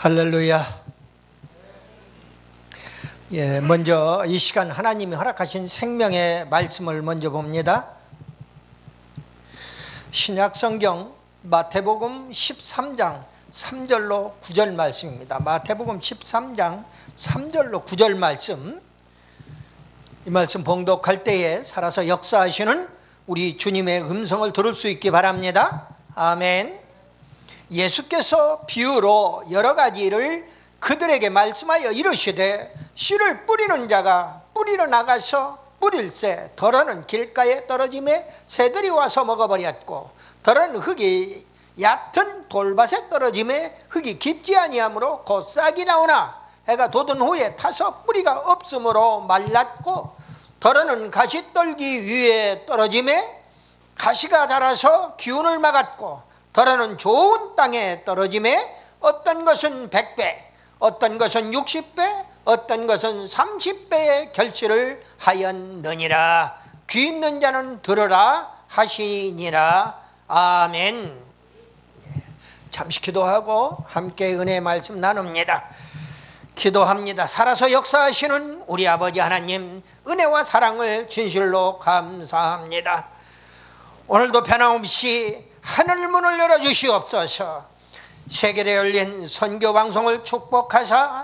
할렐루야. 먼저 이 시간 하나님이 허락하신 생명의 말씀을 먼저 봅니다. 신약성경 마태복음 13장 3절로 9절 말씀입니다. 마태복음 13장 3절로 9절 말씀. 이 말씀 봉독할 때에 살아서 역사하시는 우리 주님의 음성을 들을 수 있기 바랍니다. 아멘. 예수께서 비유로 여러 가지를 그들에게 말씀하여 이르시되, 씨를 뿌리는 자가 뿌리러 나가서 뿌릴새 덜어는 길가에 떨어짐에 새들이 와서 먹어버렸고, 덜어는 흙이 얕은 돌밭에 떨어짐에 흙이 깊지 아니하므로 곧 싹이 나오나 해가 돋은 후에 타서 뿌리가 없으므로 말랐고, 덜어는 가시떨기 위에 떨어짐에 가시가 자라서 기운을 막았고, 덜어는 좋은 땅에 떨어짐에 어떤 것은 100배, 어떤 것은 60배, 어떤 것은 30배의 결실을 하였느니라. 귀 있는 자는 들으라 하시니라. 아멘. 잠시 기도하고 함께 은혜의 말씀 나눕니다. 기도합니다. 살아서 역사하시는 우리 아버지 하나님, 은혜와 사랑을 진실로 감사합니다. 오늘도 변함없이 하늘 문을 열어주시옵소서. 세계에 열린 선교방송을 축복하사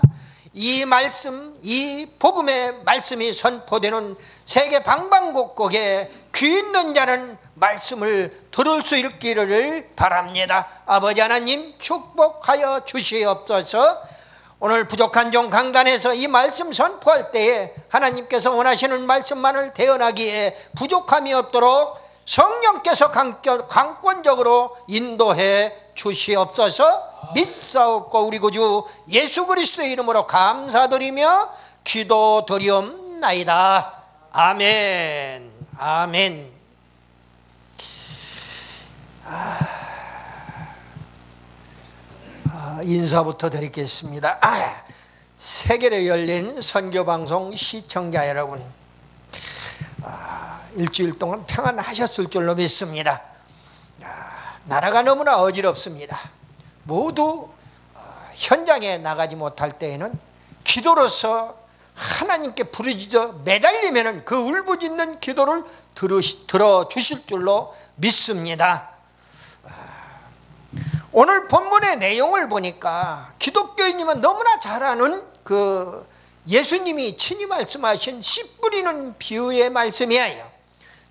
이 말씀, 이 복음의 말씀이 선포되는 세계 방방곡곡에 귀 있는 자는 말씀을 들을 수 있기를 바랍니다. 아버지 하나님 축복하여 주시옵소서. 오늘 부족한 종 강단에서 이 말씀 선포할 때에 하나님께서 원하시는 말씀만을 대언하기에 부족함이 없도록 성령께서 강권적으로 인도해 주시옵소서. 믿사옵고 우리 구주 예수 그리스도의 이름으로 감사드리며 기도드리옵나이다. 아멘. 아멘. 인사부터 드리겠습니다. 세계에 열린 선교방송 시청자 여러분, 일주일 동안 평안하셨을 줄로 믿습니다. 나라가 너무나 어지럽습니다. 모두 현장에 나가지 못할 때에는 기도로서 하나님께 부르짖어 매달리면 그 울부짖는 기도를 들어주실 줄로 믿습니다. 오늘 본문의 내용을 보니까 기독교인이면 너무나 잘 아는 그 예수님이 친히 말씀하신 씨 뿌리는 비유의 말씀이에요.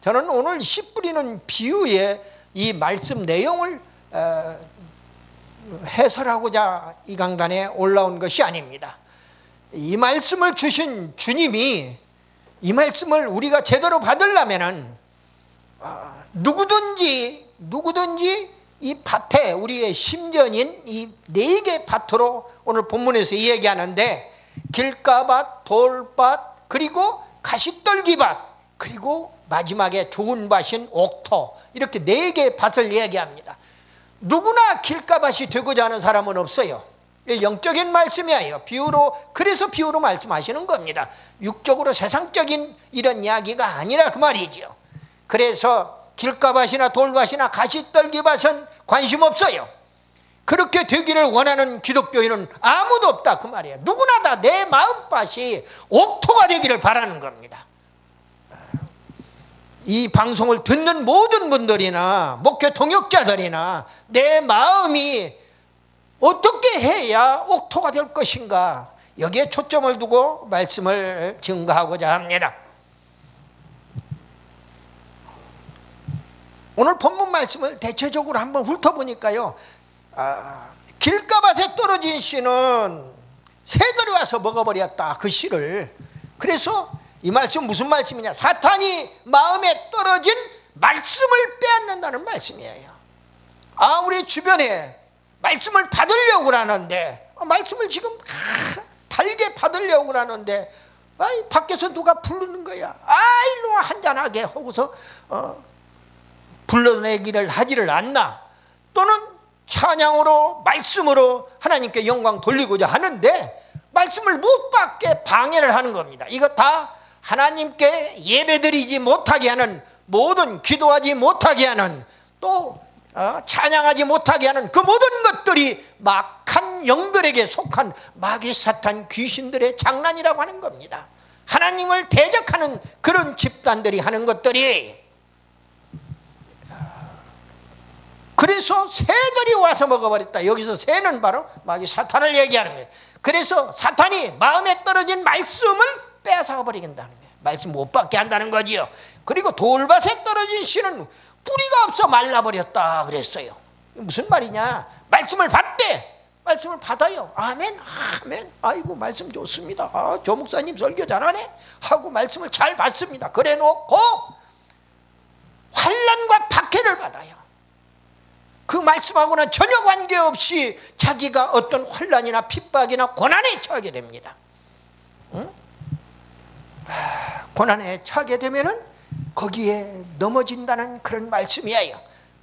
저는 오늘 씨 뿌리는 비유의 이 말씀 내용을 해설하고자 이 강단에 올라온 것이 아닙니다. 이 말씀을 주신 주님이 이 말씀을 우리가 제대로 받으려면 누구든지 이 밭에 우리의 심전인 이 4개 밭으로 오늘 본문에서 이야기하는데, 길가밭, 돌밭, 그리고 가시떨기밭, 그리고 마지막에 좋은 밭인 옥토, 이렇게 4개의 밭을 이야기합니다. 누구나 길가밭이 되고자 하는 사람은 없어요. 영적인 말씀이에요. 비유로, 그래서 비유로 말씀하시는 겁니다. 육적으로 세상적인 이런 이야기가 아니라 그 말이죠. 그래서 길가밭이나 돌밭이나 가시떨기밭은 관심 없어요. 그렇게 되기를 원하는 기독교인은 아무도 없다 그 말이에요. 누구나 다 내 마음밭이 옥토가 되기를 바라는 겁니다. 이 방송을 듣는 모든 분들이나 목회 동역자들이나 내 마음이 어떻게 해야 옥토가 될 것인가, 여기에 초점을 두고 말씀을 증거하고자 합니다. 오늘 본문 말씀을 대체적으로 한번 훑어보니까요, 길가밭에 떨어진 씨는 새들이 와서 먹어버렸다, 그 씨를. 그래서 이 말씀 무슨 말씀이냐, 사탄이 마음에 떨어진 말씀을 빼앗는다는 말씀이에요. 우리 주변에 말씀을 받으려고 하는데, 말씀을 지금 달게 받으려고 하는데, 밖에서 누가 부르는 거야. 일로 와 한잔하게 하고서 불러내기를 하지를 않나. 또는 찬양으로 말씀으로 하나님께 영광 돌리고자 하는데 말씀을 못 받게 방해를 하는 겁니다. 이거 다 하나님께 예배드리지 못하게 하는, 모든 기도하지 못하게 하는, 또 찬양하지 못하게 하는 그 모든 것들이 막한 악한 영들에게 속한 마귀 사탄 귀신들의 장난이라고 하는 겁니다. 하나님을 대적하는 그런 집단들이 하는 것들이. 그래서 새들이 와서 먹어버렸다. 여기서 새는 바로 마귀 사탄을 얘기하는 거예요. 그래서 사탄이 마음에 떨어진 말씀을 빼앗아 버리겠다는 거예요. 말씀 못 받게 한다는 거지요. 그리고 돌밭에 떨어진 씨는 뿌리가 없어 말라버렸다 그랬어요. 무슨 말이냐? 말씀을 받대. 말씀을 받아요. 아멘, 아멘. 아이고 말씀 좋습니다. 아, 조 목사님 설교 잘하네 하고 말씀을 잘 받습니다. 그래 놓고 환난과 박해를 받아요. 그 말씀하고는 전혀 관계없이 자기가 어떤 환난이나 핍박이나 고난에 처하게 됩니다. 응? 고난에 처하게 되면은 거기에 넘어진다는 그런 말씀이에요.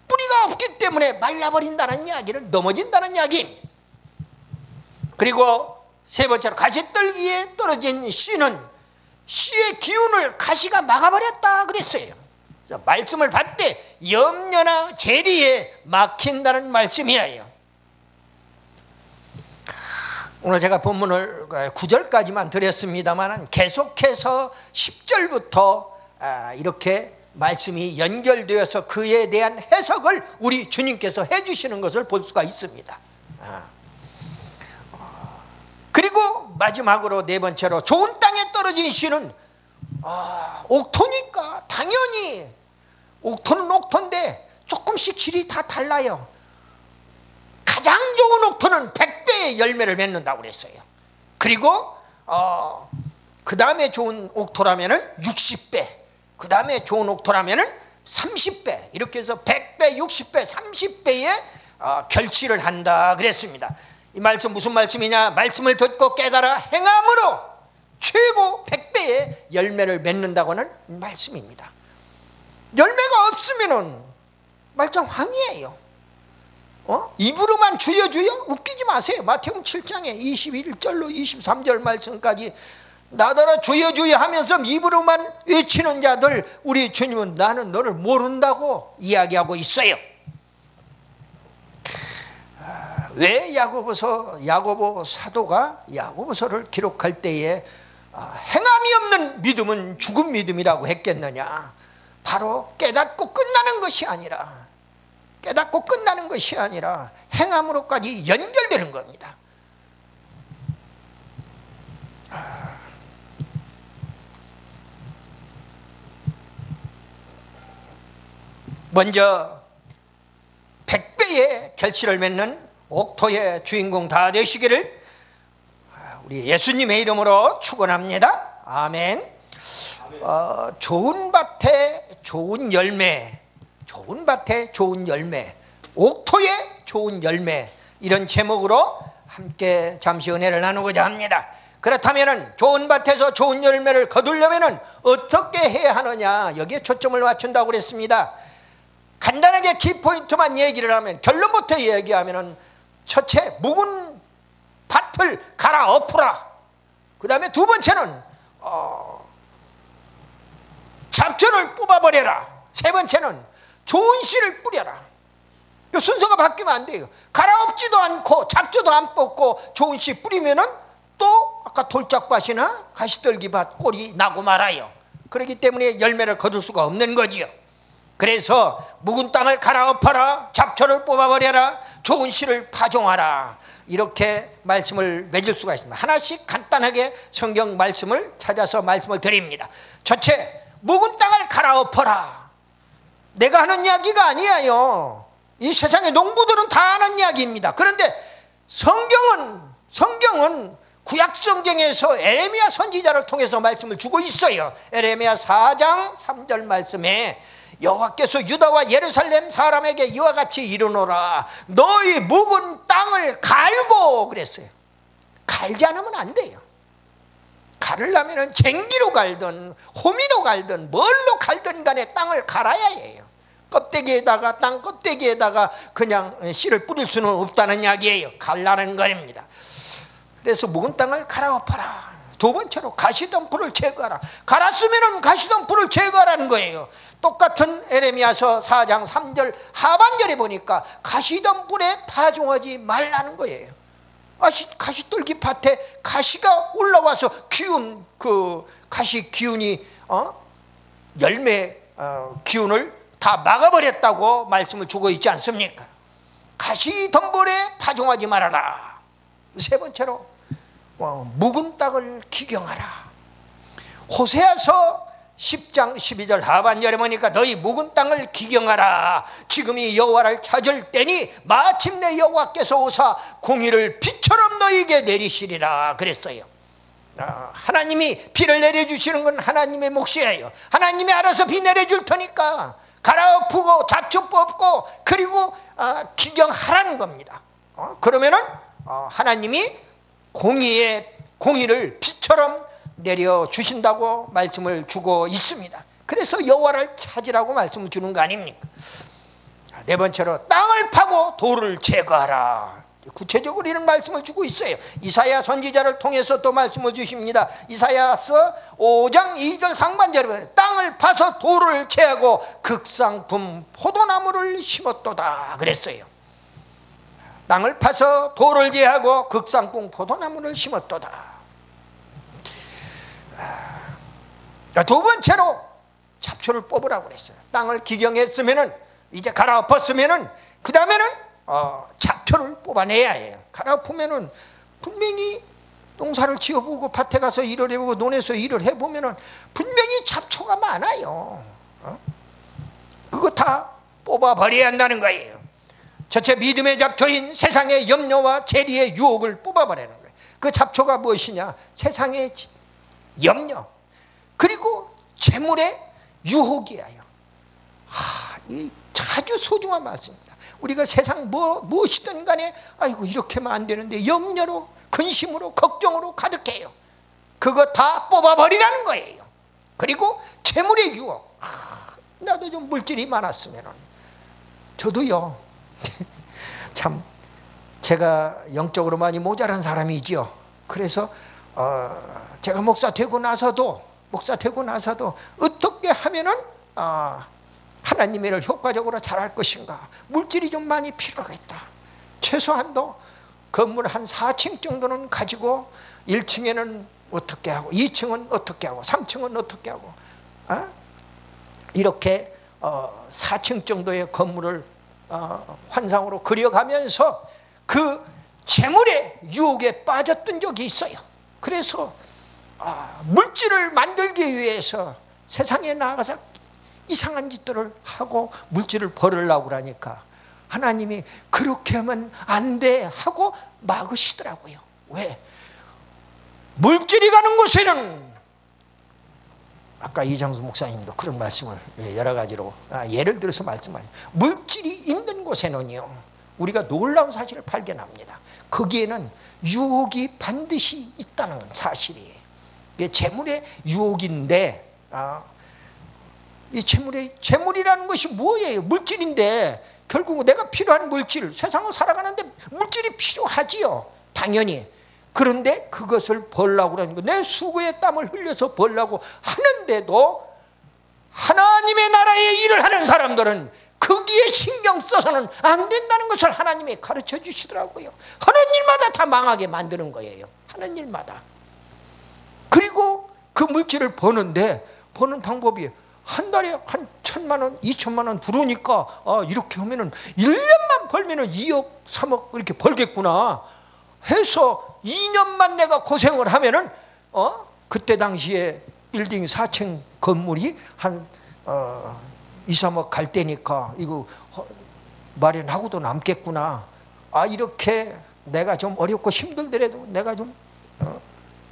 뿌리가 없기 때문에 말라버린다는 이야기를 넘어진다는 이야기입니다. 그리고 세 번째로 가시떨기에 떨어진 씨는 씨의 기운을 가시가 막아버렸다 그랬어요. 말씀을 받되 염려나 재리에 막힌다는 말씀이에요. 오늘 제가 본문을 9절까지만 드렸습니다만 계속해서 10절부터 이렇게 말씀이 연결되어서 그에 대한 해석을 우리 주님께서 해주시는 것을 볼 수가 있습니다. 그리고 마지막으로 네 번째로 좋은 땅에 떨어진 씨는 옥토니까 당연히 옥토는 옥토인데 조금씩 질이 다 달라요. 가장 좋은 옥토는 100배의 열매를 맺는다고 그랬어요. 그리고 그 다음에 좋은 옥토라면은 60배, 그 다음에 좋은 옥토라면은 30배, 이렇게 해서 100배, 60배, 30배의 결실을 한다 그랬습니다. 이 말씀 무슨 말씀이냐? 말씀을 듣고 깨달아 행함으로 최고 100배의 열매를 맺는다고는 말씀입니다. 열매가 없으면은 말짱황이에요. 입으로만 주여 주여? 웃기지 마세요. 마태복음 7장에 21절로 23절 말씀까지 나더러 주여 주여 하면서 입으로만 외치는 자들, 우리 주님은 나는 너를 모른다고 이야기하고 있어요. 왜 야고보 사도가 야고보서를 기록할 때에 행함이 없는 믿음은 죽은 믿음이라고 했겠느냐? 바로 깨닫고 끝나는 것이 아니라 행함으로까지 연결되는 겁니다. 먼저 100배의 결실을 맺는 옥토의 주인공 다 되시기를 우리 예수님의 이름으로 축원합니다. 아멘. 좋은 밭에 좋은 열매, 좋은 밭에 좋은 열매, 옥토의 좋은 열매, 이런 제목으로 함께 잠시 은혜를 나누고자 합니다. 그렇다면 좋은 밭에서 좋은 열매를 거두려면 어떻게 해야 하느냐, 여기에 초점을 맞춘다고 그랬습니다. 간단하게 키포인트만 얘기를 하면, 결론부터 얘기하면 첫째, 묵은 밭을 갈아엎으라. 그 다음에 두 번째는 잡초를 뽑아버려라. 세 번째는 좋은 씨를 뿌려라. 이 순서가 바뀌면 안 돼요. 갈아엎지도 않고 잡초도 안 뽑고 좋은 씨 뿌리면은 또 아까 돌짝밭이나 가시떨기밭 꼴이 나고 말아요. 그렇기 때문에 열매를 거둘 수가 없는 거지요. 그래서 묵은 땅을 갈아엎어라, 잡초를 뽑아버려라, 좋은 씨를 파종하라, 이렇게 말씀을 맺을 수가 있습니다. 하나씩 간단하게 성경 말씀을 찾아서 말씀을 드립니다. 첫째, 묵은 땅을 갈아엎어라. 내가 하는 이야기가 아니에요. 이 세상의 농부들은 다 하는 이야기입니다. 그런데 성경은 구약 성경에서 에레미야 선지자를 통해서 말씀을 주고 있어요. 에레미야 4장 3절 말씀에 여호와께서 유다와 예루살렘 사람에게 이와 같이 이르노라. 너희 묵은 땅을 갈고 그랬어요. 갈지 않으면 안 돼요. 갈으려면 쟁기로 갈든 호미로 갈든 뭘로 갈든 간에 땅을 갈아야 해요. 껍데기에다가, 땅 껍데기에다가 그냥 씨를 뿌릴 수는 없다는 이야기예요. 갈라는 겁니다. 그래서 묵은 땅을 갈아엎어라. 두 번째로 가시덤불을 제거하라. 갈았으면 가시덤불을 제거하라는 거예요. 똑같은 에레미야서 4장 3절 하반절에 보니까 가시덤불에 파종하지 말라는 거예요. 가시떨기 밭에 가시가 올라와서 기운, 그 가시 기운이 열매 기운을 다 막아버렸다고 말씀을 주고 있지 않습니까? 가시 덤불에 파종하지 말아라. 세 번째로 묵은 땅을 기경하라. 호세아서 10장 12절 하반절에 보니까 너희 묵은 땅을 기경하라. 지금이 여호와를 찾을 때니 마침내 여호와께서 오사 공의를 비처럼 너희에게 내리시리라 그랬어요. 하나님이 비를 내려주시는 건 하나님의 몫이에요. 하나님이 알아서 비 내려줄 테니까 갈아엎고 잡초 뽑고 그리고 기경하라는 겁니다. 그러면은 하나님이 공의를 비처럼 내려주신다고 말씀을 주고 있습니다. 그래서 여호와를 찾으라고 말씀을 주는 거 아닙니까? 네 번째로 땅을 파고 돌을 제거하라. 구체적으로 이런 말씀을 주고 있어요. 이사야 선지자를 통해서 또 말씀을 주십니다. 이사야서 5장 2절 상반절에 땅을 파서 돌을 제하고 극상품 포도나무를 심었도다 그랬어요. 땅을 파서 돌을 제하고 극상품 포도나무를 심었도다. 두 번째로 잡초를 뽑으라고 그랬어요. 땅을 기경했으면은 이제 갈아엎었으면은 그 다음에는 잡초를 뽑아내야 해요. 갈아엎으면은 분명히 농사를 지어보고 밭에 가서 일을 해보고 논에서 일을 해보면은 분명히 잡초가 많아요. 그거 다 뽑아버려야 한다는 거예요. 첫째 믿음의 잡초인 세상의 염려와 재리의 유혹을 뽑아버리는 거예요. 그 잡초가 무엇이냐? 세상의 염려 그리고 재물의 유혹이에요. 이 아주 소중한 말씀입니다. 우리가 세상 무엇이든 간에 아이고 이렇게 하면 안 되는데 염려로 근심으로 걱정으로 가득해요. 그거 다 뽑아버리라는 거예요. 그리고 재물의 유혹. 나도 좀 물질이 많았으면 저도요 참 제가 영적으로 많이 모자란 사람이지요. 그래서 제가 목사 되고 나서도 어떻게 하면은 하나님의 일을 효과적으로 잘할 것인가. 물질이 좀 많이 필요하겠다. 최소한도 건물 한 4층 정도는 가지고 1층에는 어떻게 하고 2층은 어떻게 하고 3층은 어떻게 하고 이렇게 4층 정도의 건물을 환상으로 그려가면서 그 재물의 유혹에 빠졌던 적이 있어요. 그래서 물질을 만들기 위해서 세상에 나가서 이상한 짓들을 하고 물질을 벌으려고 그러니까 하나님이 그렇게 하면 안 돼 하고 막으시더라고요. 왜? 물질이 가는 곳에는 아까 이장수 목사님도 그런 말씀을 여러 가지로 예를 들어서 말씀하세요. 물질이 있는 곳에는요 우리가 놀라운 사실을 발견합니다. 거기에는 유혹이 반드시 있다는 사실이에요. 이게 재물의 유혹인데 이 재물이라는 것이 뭐예요? 물질인데 결국 내가 필요한 물질, 세상을 살아가는데 물질이 필요하지요. 당연히. 그런데 그것을 벌려고 그러는 거, 내 수고의 땀을 흘려서 벌려고 하는데도 하나님의 나라의 일을 하는 사람들은 거기에 신경 써서는 안 된다는 것을 하나님이 가르쳐 주시더라고요. 하는 일마다 다 망하게 만드는 거예요. 하는 일마다. 그리고 그 물질을 버는데 버는 방법이 한 달에 한 1,000만 원, 2천만 원 들어오니까 이렇게 하면은 1년만 벌면은 2억, 3억 이렇게 벌겠구나 해서 2년만 내가 고생을 하면은 그때 당시에 빌딩 4층 건물이 한 2, 3억 갈 때니까 이거 마련하고도 남겠구나. 이렇게 내가 좀 어렵고 힘들더라도 내가 좀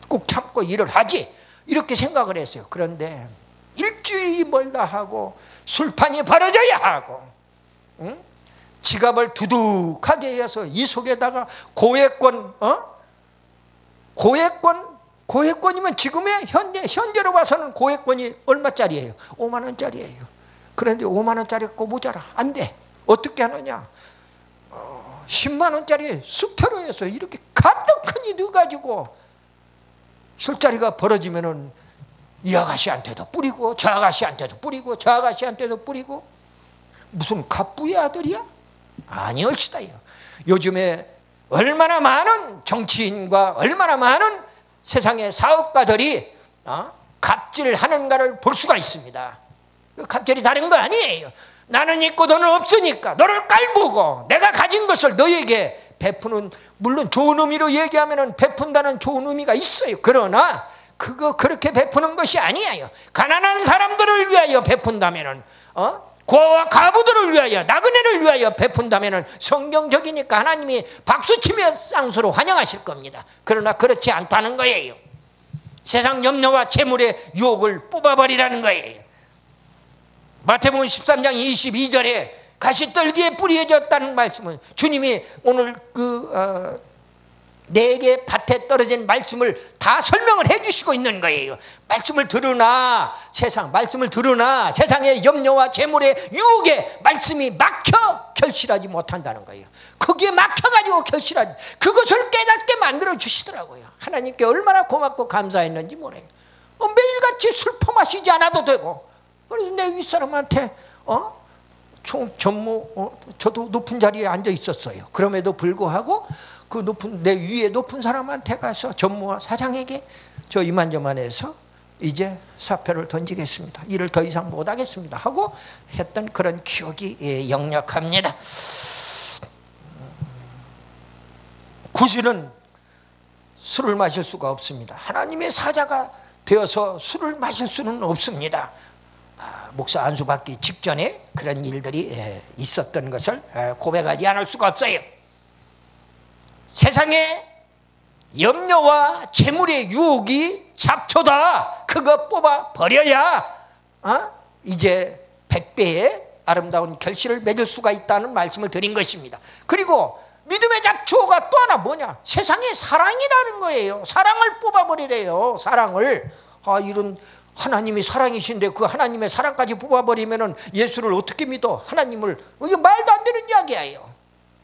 꼭 참고 일을 하지 이렇게 생각을 했어요. 그런데 일주일이 멀다 하고 술판이 벌어져야 하고 지갑을 두둑하게 해서 이 속에다가 고액권이면 지금의 현재로 봐서는 고액권이 얼마짜리예요? 5만 원짜리예요. 그런데 5만 원짜리 거 모자라. 안 돼. 어떻게 하느냐? 10만 원짜리 수표로 해서 이렇게 가득히 넣어가지고 술자리가 벌어지면은 이 아가씨한테도 뿌리고 저 아가씨한테도 뿌리고 저 아가씨한테도 뿌리고 무슨 갑부의 아들이야? 아니올시다요. 요즘에 얼마나 많은 정치인과 얼마나 많은 세상의 사업가들이 갑질하는가를 볼 수가 있습니다. 갑질이 다른 거 아니에요. 나는 있고 너는 없으니까 너를 깔보고 내가 가진 것을 너에게 베푸는, 물론 좋은 의미로 얘기하면 베푼다는 좋은 의미가 있어요. 그러나 그렇게 베푸는 것이 아니에요. 가난한 사람들을 위하여 베푼다면은 고아와 가부들을 위하여, 나그네를 위하여 베푼다면은 성경적이니까 하나님이 박수치며 쌍수로 환영하실 겁니다. 그러나 그렇지 않다는 거예요. 세상 염려와 재물의 유혹을 뽑아버리라는 거예요. 마태복음 13장 22절에 가시떨기에 뿌려졌다는 말씀은 주님이 오늘 내게 밭에 떨어진 말씀을 다 설명을 해주시고 있는 거예요. 말씀을 들으나 세상의 염려와 재물의 유혹에 말씀이 막혀 결실하지 못한다는 거예요. 거기에 막혀가지고 결실하지, 그것을 깨닫게 만들어 주시더라고요. 하나님께 얼마나 고맙고 감사했는지 모르요. 매일같이 술 퍼마시지 않아도 되고, 그래서 내 윗사람한테 저도 높은 자리에 앉아 있었어요. 그럼에도 불구하고 그 내 위에 높은 사람한테 가서 전무와 사장에게 저 이만저만해서 이제 사표를 던지겠습니다. 일을 더 이상 못하겠습니다 하고 했던 그런 기억이 역력합니다. 구실은 술을 마실 수가 없습니다. 하나님의 사자가 되어서 술을 마실 수는 없습니다. 목사 안수 받기 직전에 그런 일들이 있었던 것을 고백하지 않을 수가 없어요. 세상에 염려와 재물의 유혹이 잡초다. 그거 뽑아 버려야 이제 100배의 아름다운 결실을 맺을 수가 있다는 말씀을 드린 것입니다. 그리고 믿음의 잡초가 또 하나 뭐냐? 세상의 사랑이라는 거예요. 사랑을 뽑아버리래요. 사랑을. 이런 하나님이 사랑이신데 그 하나님의 사랑까지 뽑아버리면은 예수를 어떻게 믿어? 하나님을. 이게 말도 안 되는 이야기예요.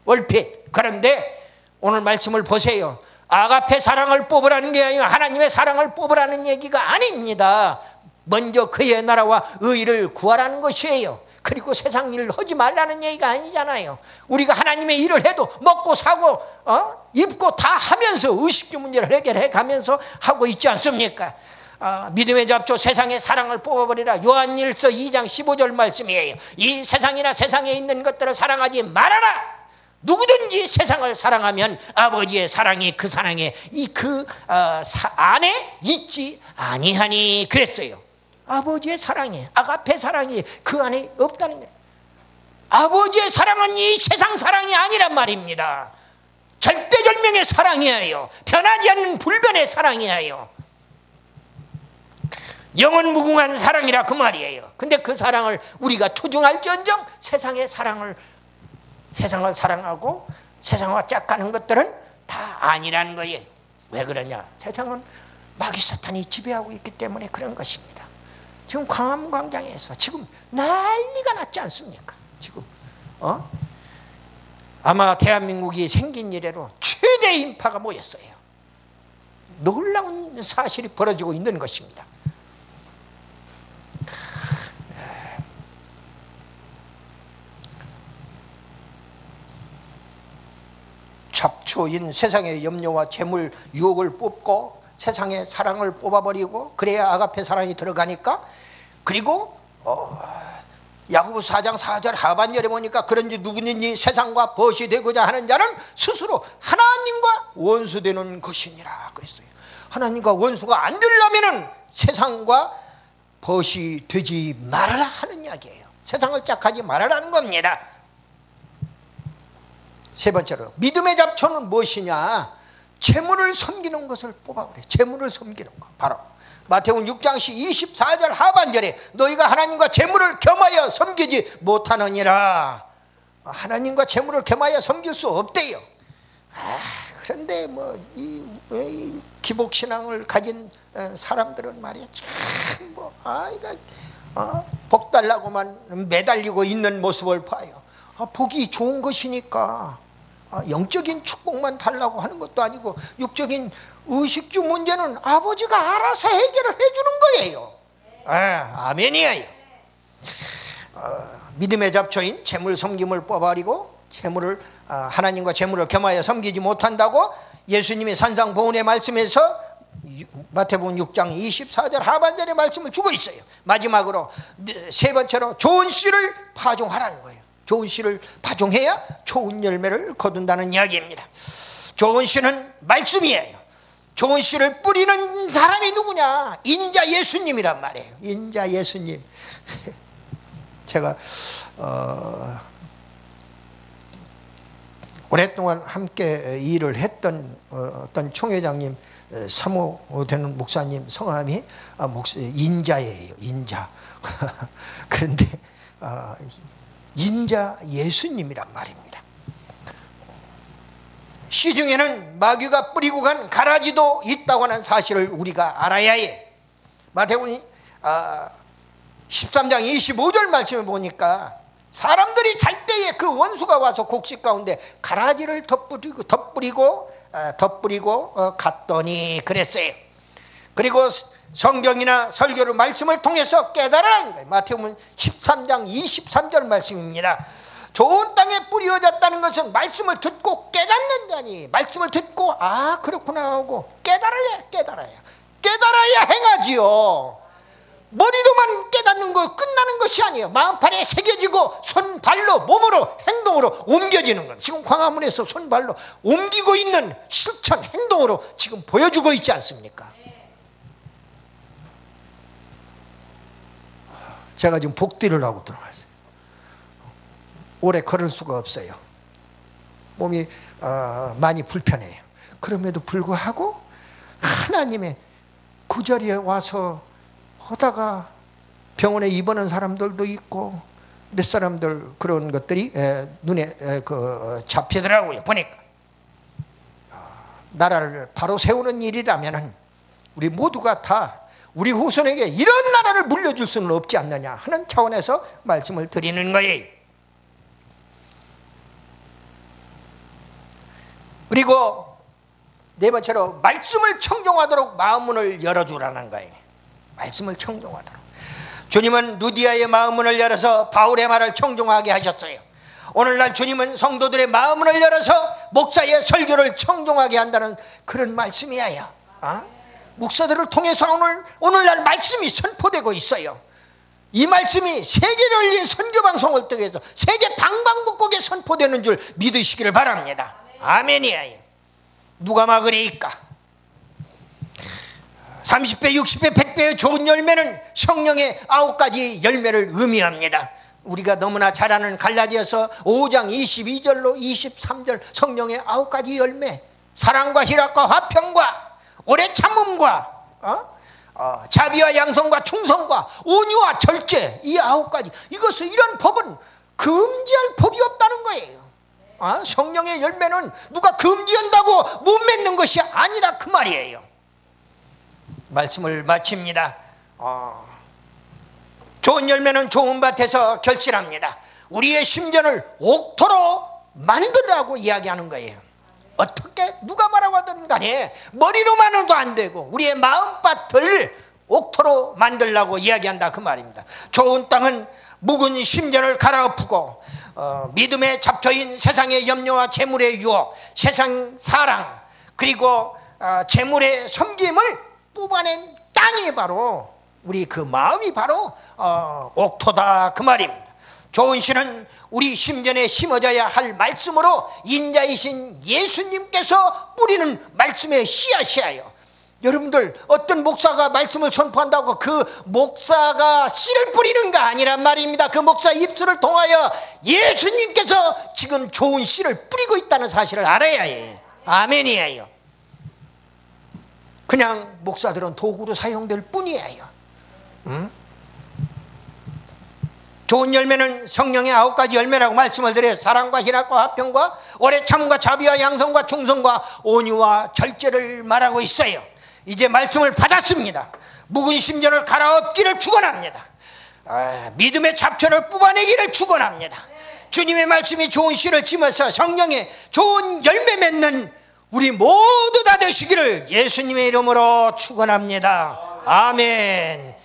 얼핏. 그런데 오늘 말씀을 보세요. 아가페 사랑을 뽑으라는 게 아니라 하나님의 사랑을 뽑으라는 얘기가 아닙니다. 먼저 그의 나라와 의를 구하라는 것이에요. 그리고 세상 일을 하지 말라는 얘기가 아니잖아요. 우리가 하나님의 일을 해도 먹고 사고 입고 다 하면서 의식주 문제를 해결해 가면서 하고 있지 않습니까? 믿음의 잡초 세상의 사랑을 뽑아버리라. 요한일서 2장 15절 말씀이에요. 이 세상이나 세상에 있는 것들을 사랑하지 말아라. 누구든지 세상을 사랑하면 아버지의 사랑이 그 사랑에 안에 있지 아니하니 그랬어요. 아버지의 사랑이, 아가페 사랑이 그 안에 없다는 거예요. 아버지의 사랑은 이 세상 사랑이 아니란 말입니다. 절대절명의 사랑이에요. 변하지 않는 불변의 사랑이에요. 영원무궁한 사랑이라 그 말이에요. 근데 그 사랑을 우리가 초중할지언정 세상을 사랑하고 세상과 짝가는 것들은 다 아니라는 거예요. 왜 그러냐? 세상은 마귀 사탄이 지배하고 있기 때문에 그런 것입니다. 지금 광화문광장에서 지금 난리가 났지 않습니까? 지금 아마 대한민국이 생긴 이래로 최대의 인파가 모였어요. 놀라운 사실이 벌어지고 있는 것입니다. 잡초인 세상의 염려와 재물 유혹을 뽑고 세상의 사랑을 뽑아버리고 그래야 아가페 사랑이 들어가니까. 그리고 야고보 4장 4절 하반절에 보니까 그런지 누구든지 세상과 벗이 되고자 하는 자는 스스로 하나님과 원수되는 것이니라 그랬어요. 하나님과 원수가 안 되려면은 세상과 벗이 되지 말아라 하는 이야기예요. 세상을 짝하지 말아라는 겁니다. 세 번째로 믿음의 잡초는 무엇이냐? 재물을 섬기는 것을 뽑아버려. 재물을 섬기는 것. 바로 마태복음 6장 24절 하반절에 너희가 하나님과 재물을 겸하여 섬기지 못하느니라. 하나님과 재물을 겸하여 섬길 수 없대요. 그런데 이 기복신앙을 가진 사람들은 말이야 참 복 달라고만 매달리고 있는 모습을 봐요. 복이 좋은 것이니까 영적인 축복만 달라고 하는 것도 아니고 육적인 의식주 문제는 아버지가 알아서 해결을 해주는 거예요. 아멘이에요. 믿음의 잡초인 재물 섬김을 뽑아버리고 재물을 하나님과 재물을 겸하여 섬기지 못한다고 예수님이 산상보훈의 말씀에서 마태복음 6장 24절 하반절의 말씀을 주고 있어요. 마지막으로 세 번째로 좋은 씨를 파종하라는 거예요. 좋은 씨를 파종해야 좋은 열매를 거둔다는 이야기입니다. 좋은 씨는 말씀이에요. 좋은 씨를 뿌리는 사람이 누구냐? 인자 예수님이란 말이에요. 인자 예수님. 제가 오랫동안 함께 일을 했던 어떤 총회장님, 사모 되는 목사님 성함이 인자예요. 인자. 그런데 인자 예수님이란 말입니다. 씨 중에는 마귀가 뿌리고 간 가라지도 있다고 하는 사실을 우리가 알아야 해. 마태복음 13장 25절 말씀을 보니까 사람들이 잘 때에 그 원수가 와서 곡식 가운데 가라지를 덧뿌리고 갔더니 그랬어요. 그리고 성경이나 설교를 말씀을 통해서 깨달으라는 거예요. 마태복음 13장 23절 말씀입니다. 좋은 땅에 뿌려졌다는 것은 말씀을 듣고 깨닫는다니, 말씀을 듣고 그렇구나 하고 깨달아야 행하지요. 머리로만 깨닫는 거 끝나는 것이 아니에요. 마음판에 새겨지고 손발로 몸으로 행동으로 옮겨지는 것. 지금 광화문에서 손발로 옮기고 있는 실천 행동으로 지금 보여주고 있지 않습니까? 제가 지금 복디를 하고 들어갔어요. 오래 걸을 수가 없어요. 몸이 많이 불편해요. 그럼에도 불구하고 하나님의 그 자리에 와서 하다가 병원에 입원한 사람들도 있고 몇 사람들 그런 것들이 눈에 잡히더라고요. 보니까 나라를 바로 세우는 일이라면 우리 모두가 다 우리 후손에게 이런 나라를 물려줄 수는 없지 않느냐 하는 차원에서 말씀을 드리는 거예요. 그리고 네 번째로 말씀을 청종하도록 마음문을 열어주라는 거예요. 말씀을 청종하도록. 주님은 루디아의 마음문을 열어서 바울의 말을 청종하게 하셨어요. 오늘날 주님은 성도들의 마음문을 열어서 목사의 설교를 청종하게 한다는 그런 말씀이에요. 목사들을 통해서 오늘날 말씀이 선포되고 있어요. 이 말씀이 세계를 열린 선교방송을 통해서 세계 방방곡곡에 선포되는 줄 믿으시기를 바랍니다. 아멘이에요. 누가 막으리까? 30배, 60배, 100배의 좋은 열매는 성령의 9가지 열매를 의미합니다. 우리가 너무나 잘 아는 갈라디아서 5장 22절로 23절 성령의 9가지 열매, 사랑과 희락과 화평과 오래 참음과 자비와 양성과 충성과 온유와 절제, 이 9가지, 이런 법은 금지할 법이 없다는 거예요. 성령의 열매는 누가 금지한다고 못 맺는 것이 아니라 그 말이에요. 말씀을 마칩니다. 좋은 열매는 좋은 밭에서 결실합니다. 우리의 심전을 옥토로 만들라고 이야기하는 거예요. 어떻게 누가 뭐라고 하든 간에 머리로만은 안 되고 우리의 마음밭을 옥토로 만들라고 이야기한다 그 말입니다. 좋은 땅은 묵은 심전을 갈아엎고 믿음에 잡혀인 세상의 염려와 재물의 유혹, 세상 사랑, 그리고 재물의 섬김을 뽑아낸 땅이 바로 우리 그 마음이 바로 옥토다 그 말입니다. 좋은 씨는 우리 심전에 심어져야 할 말씀으로 인자이신 예수님께서 뿌리는 말씀의 씨앗이에요. 여러분들 어떤 목사가 말씀을 선포한다고 그 목사가 씨를 뿌리는가 아니란 말입니다. 그 목사 입술을 통하여 예수님께서 지금 좋은 씨를 뿌리고 있다는 사실을 알아야 해요. 아멘이에요. 그냥 목사들은 도구로 사용될 뿐이에요. 좋은 열매는 성령의 9가지 열매라고 말씀을 드려요. 사랑과 희락과 화평과 오래 참음과 자비와 양성과 충성과 온유와 절제를 말하고 있어요. 이제 말씀을 받았습니다. 묵은 심전을 갈아엎기를 축원합니다. 믿음의 잡초를 뽑아내기를 축원합니다. 주님의 말씀이 좋은 씨를 심어서 성령의 좋은 열매 맺는 우리 모두 다 되시기를 예수님의 이름으로 축원합니다. 아멘.